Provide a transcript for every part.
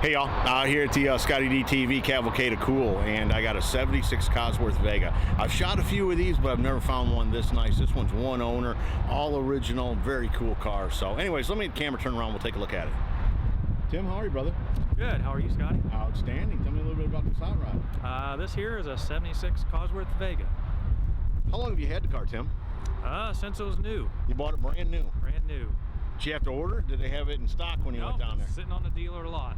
Hey y'all, out here at the ScottieDTV Cavalcade of Kool, and I got a 76 Cosworth Vega. I've shot a few of these, but I've never found one this nice. This one's one owner, all original, very cool car. So anyways, let me get the camera turn around, we'll take a look at it. Tim, how are you, brother? Good, how are you, Scotty? Outstanding. Tell me a little bit about this hot rod. This here is a 76 Cosworth Vega. How long have you had the car, Tim? Since it was new. You bought it brand new? Brand new. Did you have to order it? Did they have it in stock when you went down there? Sitting on the dealer lot.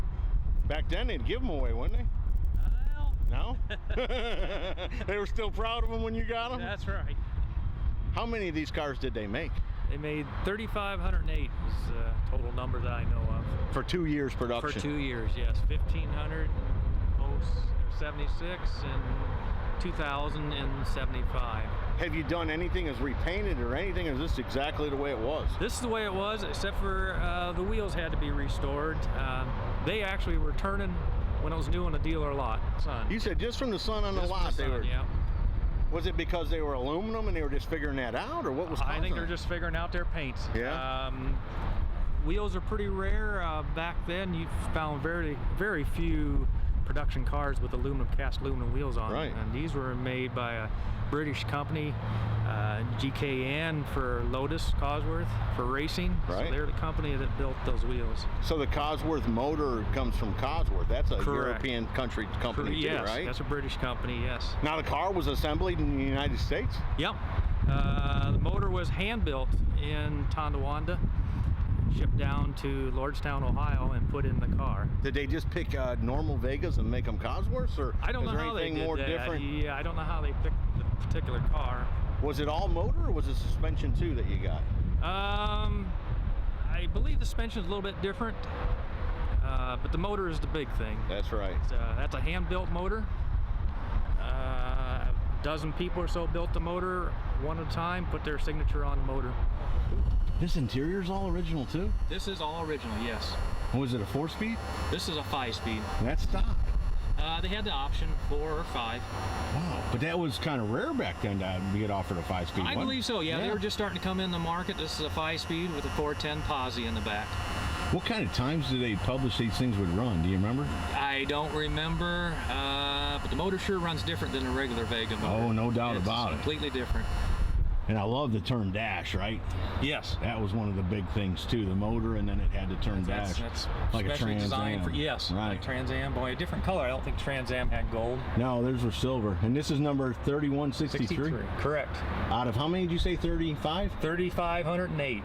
Back then, they'd give them away, wouldn't they? Well, No? They were still proud of them when you got them? that's right. How many of these cars did they make? They made 3,508 is the total number that I know of. For 2 years production? For 2 years, yes. 1,576 and 2,075. Have you done anything as repainted or anything, or is this exactly the way it was? This is the way it was, except for the wheels had to be restored. They actually were turning when it was new on the dealer lot. Sun. You said just from the sun on the lot they were. Yeah. Was it because they were aluminum and they were just figuring that out, or what was causing I think they're it? just figuring out their paints. Yeah. Wheels are pretty rare. Back then, you found very few production cars with cast aluminum wheels on Right. them. And these were made by a British company, GKN for Lotus Cosworth for racing. Right. So they're the company that built those wheels. So the Cosworth motor comes from Cosworth. That's a Correct. European company too, Yes, right? that's a British company, yes. Now the car was assembled in the United States? Yep. The motor was hand-built in Tonawanda, shipped down to Lordstown, Ohio, and put in the car. Did they just pick normal Vegas and make them Cosworths, or I don't know is there how they anything did more that. different? Yeah, I don't know how they picked the particular car. Was it all motor, or was it suspension too that you got? I believe the suspension is a little bit different, but the motor is the big thing. That's right. That's a hand-built motor. A dozen people or so built the motor one at a time, put their signature on the motor. This interior's all original too? This is all original, yes. Was it a 4-speed? This is a 5-speed. That's stock. They had the option 4 or 5. Wow, but that was kind of rare back then to get offered a 5-speed. I believe so, yeah. They were just starting to come in the market. This is a 5-speed with a 410 posi in the back. What kind of times did they publish these things would run? Do you remember? I don't remember, but the motor sure runs different than a regular Vega motor. Oh, no doubt about it. Completely different. And I love the turn dash, right? Yes. That was one of the big things too, the motor, and then it had to turn dash. That's like a specially Trans designed Am. for, yes, Right. like Trans Am. Boy, a different color. I don't think Trans Am had gold. No, theirs were silver. And this is number 3163. Correct. Out of how many did you say, 35? 3,508.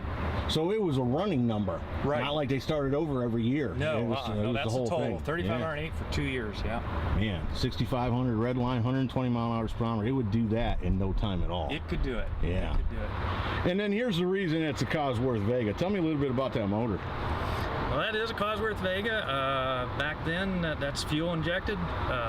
So it was a running number. Right. Not like they started over every year. No, it was, no, that's the whole the total. thing. 3,508 for 2 years, yeah. Man, 6,500 red line, 120 mile/hour per hour. It would do that in no time at all. It could do it. Yeah. It could do it. And then here's the reason it's a Cosworth Vega. Tell me a little bit about that motor. Well, that is a Cosworth Vega. Back then, that's fuel injected,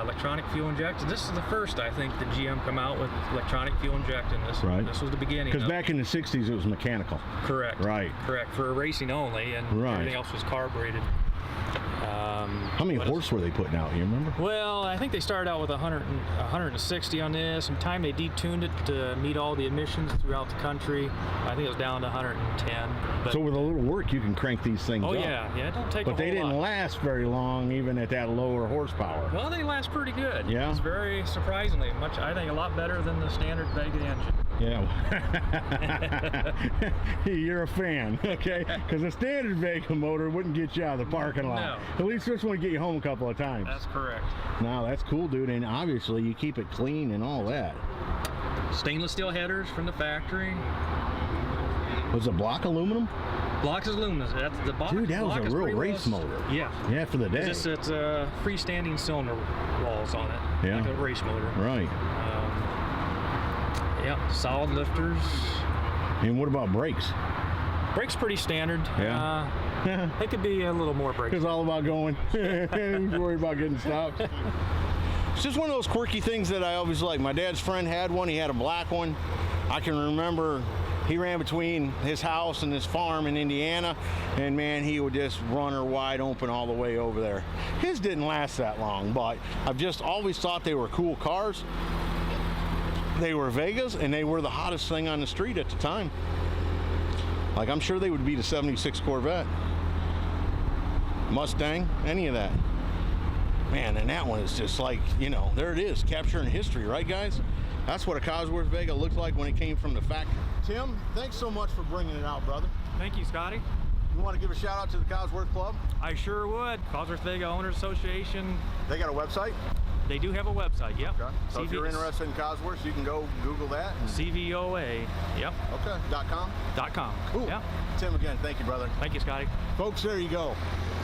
electronic fuel injected. This is the first, I think, that GM come out with electronic fuel injected. This was the beginning. Because back in the 60s, it was mechanical. Correct. Right. Correct, for racing only, and everything else was carbureted. How many horse were they putting out, you remember? Well, I think they started out with 160 on this. Some time they detuned it to meet all the emissions throughout the country. I think it was down to 110. But So with a little work, you can crank these things up. oh yeah, it don't take a But they whole didn't lot. last very long, even at that lower horsepower. Well, they last pretty good. Yeah? It's very surprisingly much. I think a lot better than the standard Vega engine. Yeah. You're a fan, okay? Because a standard Vega motor wouldn't get you out of the parking lot. No. At least this one get you home a couple of times. That's correct. No, that's cool, dude. And obviously you keep it clean and all that. Stainless steel headers from the factory. Was it block aluminum? Blocks is aluminum. That's the box. Dude, that was block a is real pretty race well- motor. Yeah. Yeah, for the day. It's freestanding cylinder walls on it. Yeah. Like a race motor. Right. Yeah, solid lifters. And what about brakes? Brakes pretty standard. Yeah. It could be a little more brakes. It's all about going. Who's worried about getting stopped? It's just one of those quirky things that I always like. My dad's friend had one. He had a black one. I can remember he ran between his house and his farm in Indiana, and man, he would just run her wide open all the way over there. His didn't last that long, but I've just always thought they were cool cars. They were Vegas, and they were the hottest thing on the street at the time. Like, I'm sure they would beat a 76 Corvette, Mustang, any of that. Man, and that one is just like, you know, there it is, capturing history, right, guys? That's what a Cosworth Vega looked like when it came from the factory. Tim, thanks so much for bringing it out, brother. Thank you, Scotty. You want to give a shout out to the Cosworth Club? I sure would. Cosworth Vega Owners Association. They got a website? They do have a website, yep. Okay. So if you're interested in Cosworth, you can go Google that. CVOA, yep. Okay, .com? .com, Cool. yep. Tim, again, thank you, brother. Thank you, Scotty. Folks, there you go.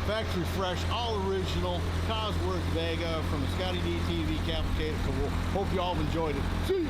Factory fresh, all original, Cosworth Vega from the ScottieDTV Cavalcade of Kool. Hope you all enjoyed it. See ya!